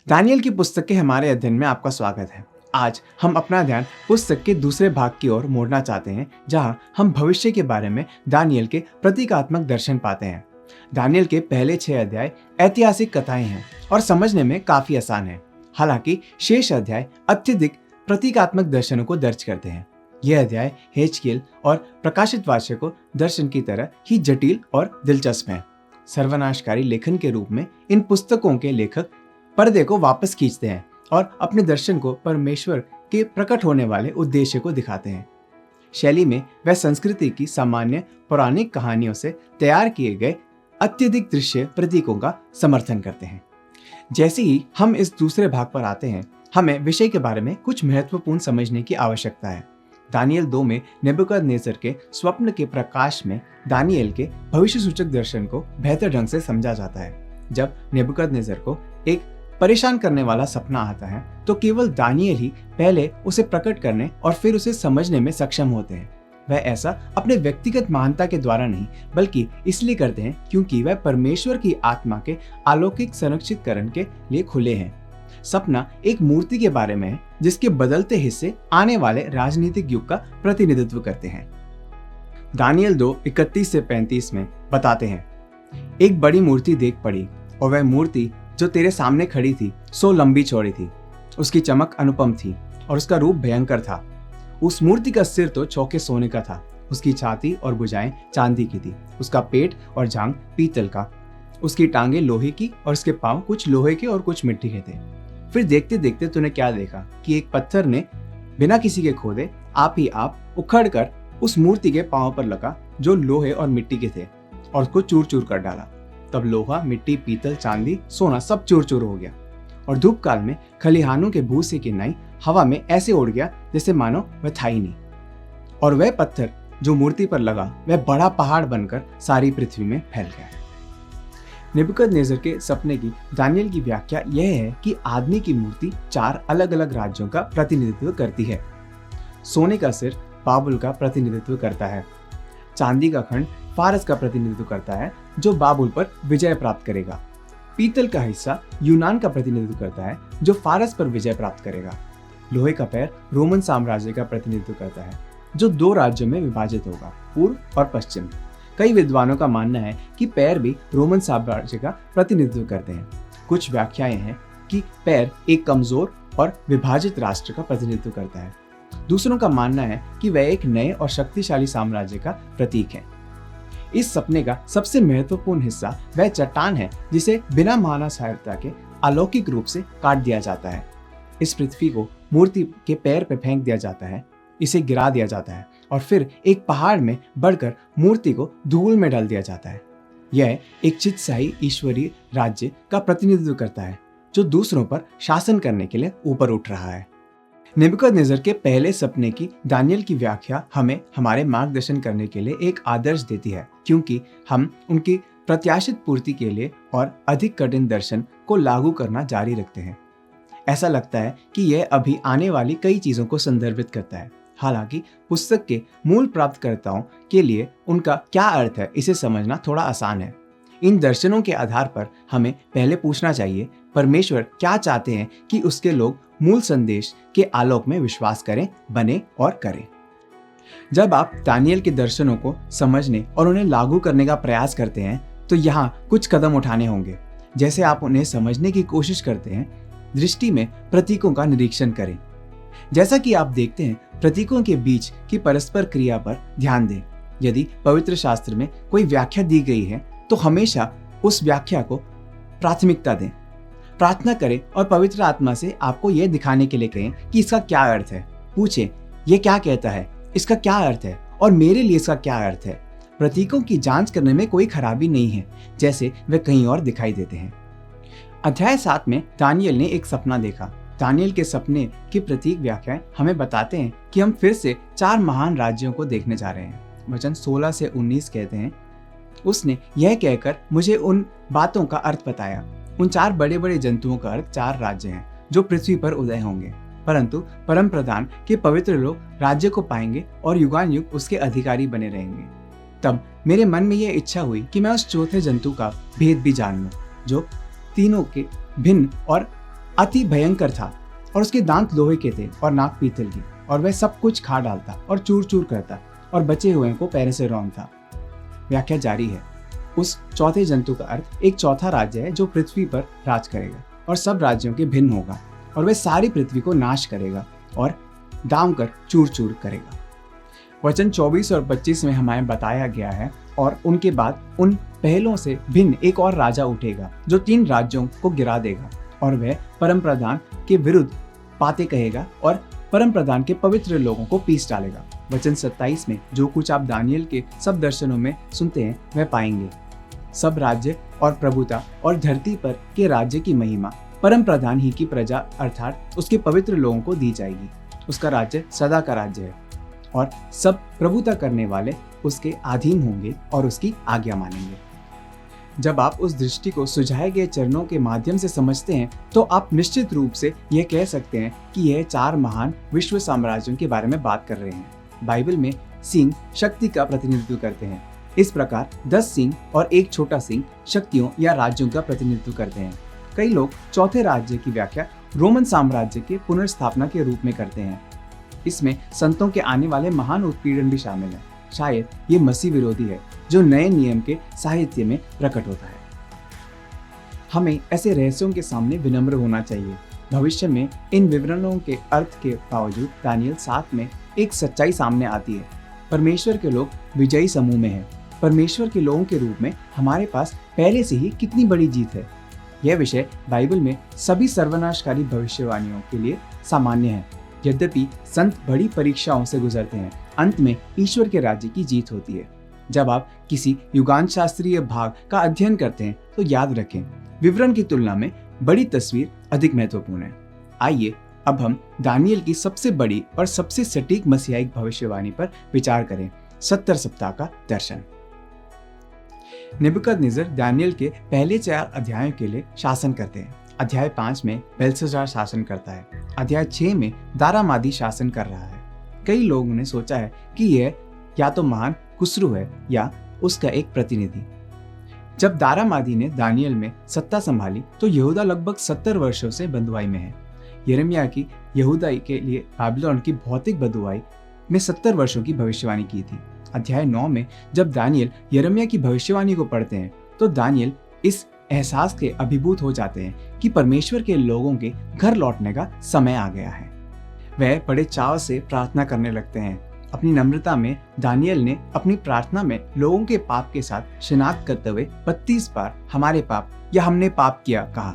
Daniel की पुस्तक के हमारे अध्ययन में आपका स्वागत है। आज हम अपना ध्यान पुस्तक के दूसरे भाग की ओर मोड़ना चाहते हैं, जहां हम भविष्य के बारे में दानियल के प्रतीकात्मक दर्शन पाते हैं। दानियल के पहले 6 अध्याय ऐतिहासिक कथाएं हैं और समझने में काफी आसान है। हालांकि शेष अध्याय अत्यधिक प्रतीकात्मक दर्शनों को दर्ज करते हैं। यह अध्याय हेजकेल और प्रकाशित वाचकों दर्शन की तरह ही जटिल और दिलचस्प है। सर्वनाशकारी लेखन के रूप में इन पुस्तकों के लेखक पर्दे को वापस खींचते हैं और अपने दर्शन को परमेश्वर के प्रकट होने वाले उद्देश्य को दिखाते हैं। शैली में वह संस्कृति की सामान्य पौराणिक कहानियों से तैयार किए गए अत्यधिक दृश्य प्रतीकों का समर्थन करते हैं। जैसे ही हम इस दूसरे भाग पर आते हैं, हमें विषय के बारे में कुछ महत्वपूर्ण समझने की आवश्यकता है। दानियल 2 में नेबुकदनेस्सर के स्वप्न के प्रकाश में दानियल के भविष्य सूचक दर्शन को बेहतर ढंग से समझा जाता है। जब नेबुकदनेस्सर को एक परेशान करने वाला सपना आता है, तो केवल दानियल ही पहले उसे प्रकट करने और फिर उसे समझने में सक्षम होते हैं। वह ऐसा अपने व्यक्तिगत महानता के द्वारा नहीं, बल्कि इसलिए करते हैं क्योंकि वह परमेश्वर की आत्मा के अलौकिक संरक्षितकरण के लिए खुले हैं। सपना एक मूर्ति के बारे में है, जिसके बदलते हिस्से आने वाले राजनीतिक युग का प्रतिनिधित्व करते हैं। दानियल 2:31 से 35 में बताते हैं, एक बड़ी मूर्ति देख पड़ी, और वह मूर्ति जो तेरे सामने खड़ी थी सो लंबी चौड़ी थी। उसकी चमक अनुपम थी और उसका रूप भयंकर था। उस मूर्ति का सिर तो चौके सोने का था, उसकी छाती और भुजाएं चांदी की थी, उसका पेट और जांघ पीतल का, उसकी टांगे लोहे की और उसके पांव कुछ लोहे के और कुछ मिट्टी के थे। फिर देखते देखते तूने क्या देखा कि एक पत्थर ने बिना किसी के खोदे आप ही आप उखड़ कर उस मूर्ति के पांव पर लगा, जो लोहे और मिट्टी के थे, और उसको चूर चूर कर डाला। तब लोहा, मिट्टी, पीतल, चांदी, सोना सब चूर चूर हो गया, और धूप काल में खलिहानों के भूसे की नाई हवा में ऐसे उड़ गया जैसे मानो वह था ही नहीं। और वह पत्थर जो मूर्ति पर लगा, वह बड़ा पहाड़ बनकर सारी पृथ्वी में फैल गया। नेबुकदनेस्सर के सपने की दानियल की व्याख्या यह है कि आदमी की मूर्ति 4 अलग अलग राज्यों का प्रतिनिधित्व करती है। सोने का सिर बाबुल का प्रतिनिधित्व करता है। चांदी का खंड फारस का प्रतिनिधित्व करता है, जो बाबुल पर विजय प्राप्त करेगा। पीतल का हिस्सा यूनान का प्रतिनिधित्व करता है, जो फारस पर विजय प्राप्त करेगा। लोहे का पैर रोमन साम्राज्य का प्रतिनिधित्व करता है, जो 2 राज्यों में विभाजित होगा, पूर्व और पश्चिम। कई विद्वानों का मानना है कि पैर भी रोमन साम्राज्य का प्रतिनिधित्व करते हैं। कुछ व्याख्याएं हैं कि पैर एक कमजोर और विभाजित राष्ट्र का प्रतिनिधित्व करता है। दूसरों का मानना है कि वह एक नए और शक्तिशाली साम्राज्य का प्रतीक है। इस सपने का सबसे महत्वपूर्ण हिस्सा वह चट्टान है, जिसे बिना मानव सहायता के अलौकिक रूप से काट दिया जाता है। इस पृथ्वी को मूर्ति के पैर पर फेंक दिया जाता है, इसे गिरा दिया जाता है, और फिर एक पहाड़ में बढ़कर मूर्ति को धूल में डाल दिया जाता है। यह एक चित्तशाही ईश्वरीय राज्य का प्रतिनिधित्व करता है, जो दूसरों पर शासन करने के लिए ऊपर उठ रहा है। नेबुकदनेस्सर के पहले सपने की दानियल की व्याख्या हमें हमारे मार्गदर्शन करने के लिए एक आदर्श देती है, क्योंकि हम उनकी प्रत्याशित पूर्ति के लिए और अधिक कठिन दर्शन को लागू करना जारी रखते हैं। ऐसा लगता है कि यह अभी आने वाली कई चीजों को संदर्भित करता है। हालांकि पुस्तक के मूल प्राप्तकर्ताओं के लिए उनका क्या अर्थ है, इसे समझना थोड़ा आसान है। इन दर्शनों के आधार पर हमें पहले पूछना चाहिए, परमेश्वर क्या चाहते हैं कि उसके लोग मूल संदेश के आलोक में विश्वास करें, बने और करें। जब आप दानियल के दर्शनों को समझने और उन्हें लागू करने का प्रयास करते हैं, तो यहाँ कुछ कदम उठाने होंगे। जैसे आप उन्हें समझने की कोशिश करते हैं, दृष्टि में प्रतीकों का निरीक्षण करें। जैसा कि आप देखते हैं, प्रतीकों के बीच की परस्पर क्रिया पर ध्यान दें। यदि पवित्र शास्त्र में कोई व्याख्या दी गई है, तो हमेशा उस व्याख्या को प्राथमिकता दें। प्रार्थना करें और पवित्र आत्मा से आपको यह दिखाने के लिए कहें कि इसका क्या अर्थ है। पूछें, यह क्या कहता है, इसका क्या अर्थ है, और मेरे लिए इसका क्या अर्थ है। प्रतीकों की जांच करने में कोई खराबी नहीं है, जैसे वे कहीं और दिखाई देते हैं। अध्याय 7 में दानियल ने एक सपना देखा। दानियल के सपने की प्रतीक व्याख्याएं हमें बताते हैं कि हम फिर से 4 महान राज्यों को देखने जा रहे हैं। वचन 16 से 19 कहते हैं, उसने यह कहकर मुझे उन बातों का अर्थ बताया। उन 4 बड़े बड़े जंतुओं का अर्थ 4 राज्य हैं, जो पृथ्वी पर उदय होंगे, परंतु परम प्रधान के पवित्र लोग राज्य को पाएंगे और युगान युग उसके अधिकारी बने रहेंगे। तब मेरे मन में यह इच्छा हुई कि मैं उस चौथे जंतु का भेद भी जान लूं, जो तीनों के भिन्न और अति भयंकर था और उसके दांत लोहे के थे और नाक पीतल की, और वह सब कुछ खा डालता और चूर चूर करता और बचे हुए को पैरों से रौंदता। व्याख्या जारी है। उस चौथे जंतु का अर्थ एक चौथा राज्य है जो पृथ्वी पर राज करेगा और सब राज्यों के भिन्न होगा, और वह सारी पृथ्वी को नाश करेगा और दाम कर चूर चूर करेगा। वचन 24 और 25 में हमें बताया गया है, और उनके बाद उन पहलों से भिन्न एक और राजा उठेगा जो 3 राज्यों को गिरा देगा, और वह परम प्रधान के विरुद्ध बातें कहेगा और परम प्रधान के पवित्र लोगों को पीस डालेगा। वचन 27 में जो कुछ आप दानियल के सब दर्शनों में सुनते हैं वह पाएंगे। सब राज्य और प्रभुता और धरती पर के राज्य की महिमा परम प्रधान ही की प्रजा अर्थात उसके पवित्र लोगों को दी जाएगी। उसका राज्य सदा का राज्य है और सब प्रभुता करने वाले उसके अधीन होंगे और उसकी आज्ञा मानेंगे। जब आप उस दृष्टि को सुझाए गए चरणों के माध्यम से समझते हैं तो आप निश्चित रूप से यह कह सकते हैं कि यह 4 महान विश्व साम्राज्यों के बारे में बात कर रहे हैं। बाइबल में सींग शक्ति का प्रतिनिधित्व करते हैं। इस प्रकार 10 सींग और एक छोटा सींग शक्तियों या राज्यों का प्रतिनिधित्व करते हैं। कई लोग चौथे राज्य की व्याख्या रोमन साम्राज्य के पुनर्स्थापना के रूप में करते हैं। इसमें संतों के आने वाले महान उत्पीड़न भी शामिल है। शायद ये मसीह विरोधी है जो नए नियम के साहित्य में प्रकट होता है। हमें ऐसे रहस्यों के सामने विनम्र होना चाहिए। भविष्य में इन विवरणों के अर्थ के बावजूद दानियल 7 में एक सच्चाई सामने आती है। परमेश्वर के लोग विजयी समूह में हैं। परमेश्वर के लोगों के रूप में हमारे पास पहले से ही कितनी बड़ी जीत है। यह विषय बाइबल में सभी सर्वनाशकारी भविष्यवाणियों के लिए सामान्य है। यद्यपि संत बड़ी परीक्षाओं से गुजरते हैं, अंत में ईश्वर के राज्य की जीत होती है। जब आप किसी युगांत शास्त्रीय भाग का अध्ययन करते हैं तो याद रखें, विवरण की तुलना में बड़ी तस्वीर अधिक महत्वपूर्ण है। आइए अब हम दानियल की सबसे बड़ी और सबसे सटीक मसीहाई भविष्यवाणी पर विचार करें, 70 सप्ताह का दर्शन। नेबुकदनेस्सर दानियल के पहले 4 अध्यायों के लिए शासन करते हैं। अध्याय 5 में बेल्शस्सार शासन करता है। अध्याय 6 में दारामादी शासन कर रहा है। कई लोगों ने सोचा है कि यह या तो महान खुसरू है या उसका एक प्रतिनिधि। जब दारामादी ने दानियल में सत्ता संभाली तो यहूदा लगभग 70 वर्षों से बंधुआई में है। यिर्मयाह की यहूदा के लिए बाबिलोन की भौतिक बंधुआई में 70 वर्षों की भविष्यवाणी की थी। अध्याय 9 में जब दानियल यिर्मयाह की भविष्यवाणी को पढ़ते हैं तो दानियल इस एहसास के अभिभूत हो जाते हैं कि परमेश्वर के लोगों के घर लौटने का समय आ गया है। वह बड़े चाव से प्रार्थना करने लगते हैं। अपनी नम्रता में दानियल ने अपनी प्रार्थना में लोगों के पाप के साथ शिनाख्त करते हुए 32 बार हमारे पाप या हमने पाप किया कहा।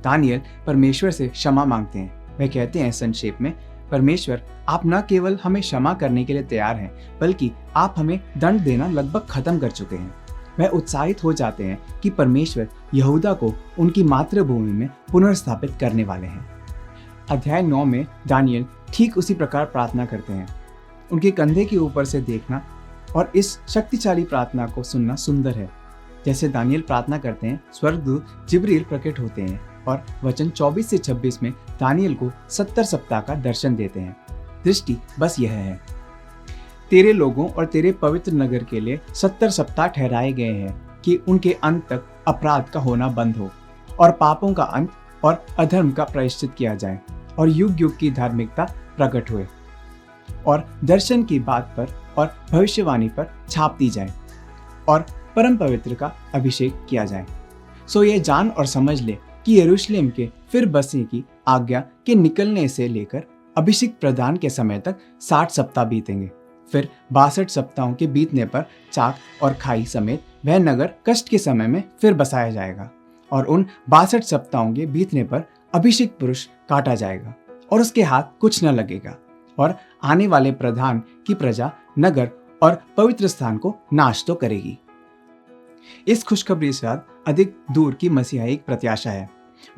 दानियल परमेश्वर से क्षमा मांगते हैं। वह कहते हैं संक्षेप में, परमेश्वर आप न केवल हमें क्षमा करने के लिए तैयार हैं बल्कि आप हमें दंड देना लगभग खत्म कर चुके हैं। वह उत्साहित हो जाते हैं कि परमेश्वर यहूदा को उनकी मातृभूमि में पुनर्स्थापित करने वाले हैं। अध्याय 9 में दानियल ठीक उसी प्रकार प्रार्थना करते हैं। उनके कंधे के ऊपर से देखना और इस शक्तिशाली प्रार्थना को सुनना सुंदर है। जैसे दानियल प्रार्थना करते हैं, स्वर्गदूत जिब्रील प्रकट होते हैं और वचन 24 से 26 में दानियल को 70 सप्ताह का दर्शन देते हैं। दृष्टि बस यह है, तेरे लोगों और तेरे पवित्र नगर के लिए 70 सप्ताह ठहराए गए हैं कि उनके अंत तक अपराध का होना बंद हो और पापों का अंत और अधर्म का प्रायश्चित किया जाए और युग युग की धार्मिकता प्रकट हुए और दर्शन की बात पर और भविष्यवाणी पर छाप दी जाए और परम पवित्र का अभिषेक किया जाए। सो ये जान और समझ ले कि यरूशलेम के फिर बसने की आज्ञा के निकलने से लेकर अभिषेक प्रदान के समय तक 60 सप्ताह बीतेंगे। फिर 62 सप्ताहों के बीतने पर चाक और खाई समेत वह नगर कष्ट के समय में फिर बसाया जाएगा और उन 62 सप्ताहों के बीतने पर अभिषेक पुरुष काटा जाएगा और उसके हाथ कुछ न लगेगा और आने वाले प्रधान की प्रजा नगर और पवित्र स्थान को नाश तो करेगी। इस खुशखबरी से अधिक दूर की मसीहाई प्रत्याशा है।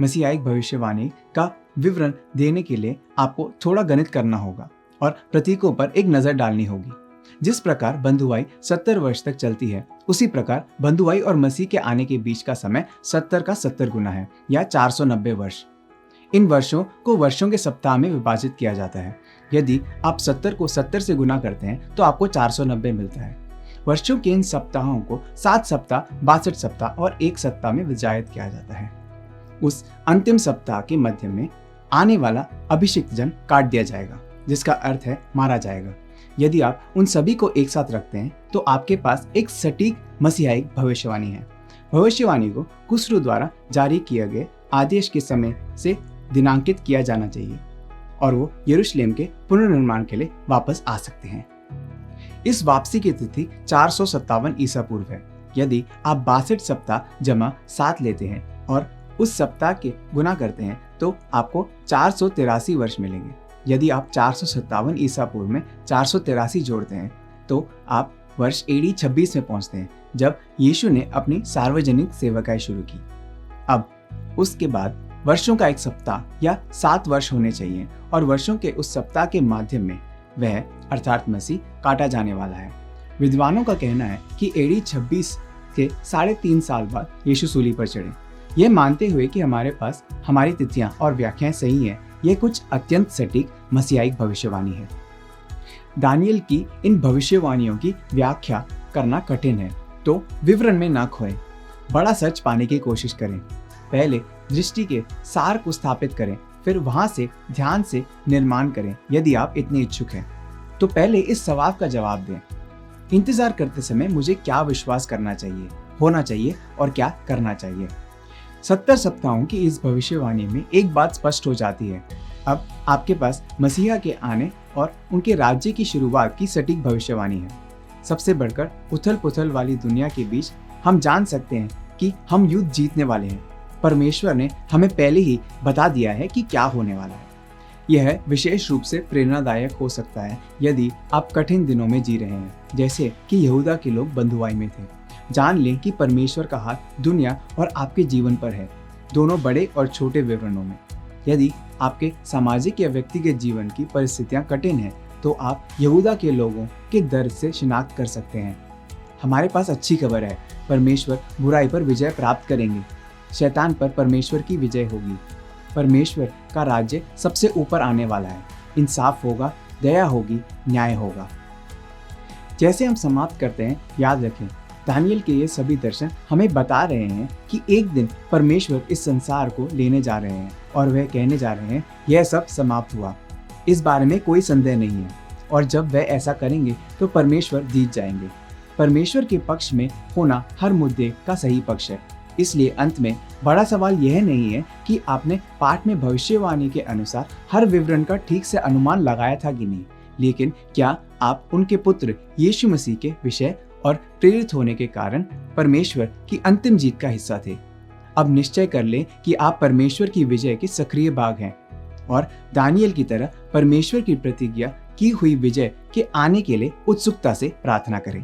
मसीहाई भविष्यवाणी का विवरण देने के लिए आपको थोड़ा गणित करना होगा और प्रतीकों पर एक नजर डालनी होगी। जिस प्रकार बंधुआई 70 वर्ष तक चलती है, उसी प्रकार बंधुआई और मसीह के आने के बीच का समय 70 का 70 गुना है या 490 वर्ष। इन वर्षों को वर्षों के सप्ताह में विभाजित किया जाता है। यदि आप 70 को 70 से गुना करते हैं तो आपको 490 मिलता है। वर्षों के इन सप्ताहों को 7 सप्ताह, 62 सप्ताह और 1 सप्ताह में विभाजित किया जाता है। उस अंतिम सप्ताह के मध्य में आने वाला अभिषिक्त जन काट दिया जाएगा, जिसका अर्थ है मारा जाएगा। यदि आप उन सभी को एक साथ रखते हैं तो आपके पास एक सटीक मसीहाई भविष्यवाणी है। भविष्यवाणी को कुसरू द्वारा जारी किए गए आदेश के समय से दिनांकित किया जाना चाहिए और वो यरूशलेम के पुनर्निर्माण के लिए वापस आ सकते हैं। इस वापसी की तिथि 457 ईसा पूर्व है। यदि आप 62 सप्ताह जमा 7 लेते हैं और उस सप्ताह के गुना करते हैं तो आपको 483 वर्ष मिलेंगे। यदि आप 457 ईसा पूर्व में 483 जोड़ते हैं तो आप वर्ष एडी 26 में पहुंचते हैं, जब यीशु ने अपनी सार्वजनिक सेवकाई शुरू की। अब उसके बाद वर्षों का एक सप्ताह या 7 वर्ष होने चाहिए और वर्षों के उस सप्ताह के माध्यम में वह अर्थात मसीह काटा जाने वाला है। विद्वानों का कहना है कि एडी 26 के 3.5 साल बाद यीशु सूली पर चढ़े। यह मानते हुए कि हमारे पास हमारी तिथियां और व्याख्याएं सही हैं, यह कुछ अत्यंत सटीक मसीहाई भविष्यवाणी है। दानियल की इन भविष्यवाणियों की व्याख्या करना कठिन है, तो विवरण में ना खोएं। बड़ा सच पाने की कोशिश करें। पहले दृष्टि के सार को स्थापित करें, फिर वहां से ध्यान से निर्माण करें। यदि आप इतने इच्छुक हैं तो पहले इस सवाल का जवाब दें। इंतजार करते समय मुझे क्या विश्वास करना चाहिए, होना चाहिए और क्या करना चाहिए। 70 सप्ताहों की इस भविष्यवाणी में एक बात स्पष्ट हो जाती है। अब आपके पास मसीहा के आने और उनके राज्य की शुरुआत की सटीक भविष्यवाणी है। सबसे बढ़कर उथल पुथल वाली दुनिया के बीच हम जान सकते हैं कि हम युद्ध जीतने वाले हैं। परमेश्वर ने हमें पहले ही बता दिया है कि क्या होने वाला है। यह विशेष रूप से प्रेरणादायक हो सकता है यदि आप कठिन दिनों में जी रहे हैं, जैसे कि यहूदा के लोग बंधुआई में थे। जान लें कि परमेश्वर का हाथ दुनिया और आपके जीवन पर है, दोनों बड़े और छोटे विवरणों में। यदि आपके सामाजिक या व्यक्तिगत जीवन की परिस्थितियां कठिन हैं, तो आप यहूदा के लोगों के दर्द से शिनाख्त कर सकते हैं। हमारे पास अच्छी खबर है, परमेश्वर बुराई पर विजय प्राप्त करेंगे। शैतान पर परमेश्वर की विजय होगी। परमेश्वर का राज्य सबसे ऊपर आने वाला है। इंसाफ होगा, दया होगी, न्याय होगा। जैसे हम समाप्त करते हैं, याद रखें दानियल के ये सभी दर्शन हमें बता रहे हैं कि एक दिन परमेश्वर इस संसार को लेने जा रहे हैं और वह कहने जा रहे हैं यह सब समाप्त हुआ। इस बारे में कोई संदेह नहीं है और जब वह ऐसा करेंगे तो परमेश्वर जीत जाएंगे। परमेश्वर के पक्ष में होना हर मुद्दे का सही पक्ष है। इसलिए अंत में बड़ा सवाल यह नहीं है कि आपने पाठ में भविष्यवाणी के अनुसार हर विवरण का ठीक से अनुमान लगाया था कि नहीं, लेकिन क्या आप उनके पुत्र यीशु मसीह के विषय और प्रेरित होने के कारण परमेश्वर की अंतिम जीत का हिस्सा थे। अब निश्चय कर लें कि आप परमेश्वर की विजय के सक्रिय भाग हैं और दानियल की तरह परमेश्वर की प्रतिज्ञा की हुई विजय के आने के लिए उत्सुकता से प्रार्थना करें।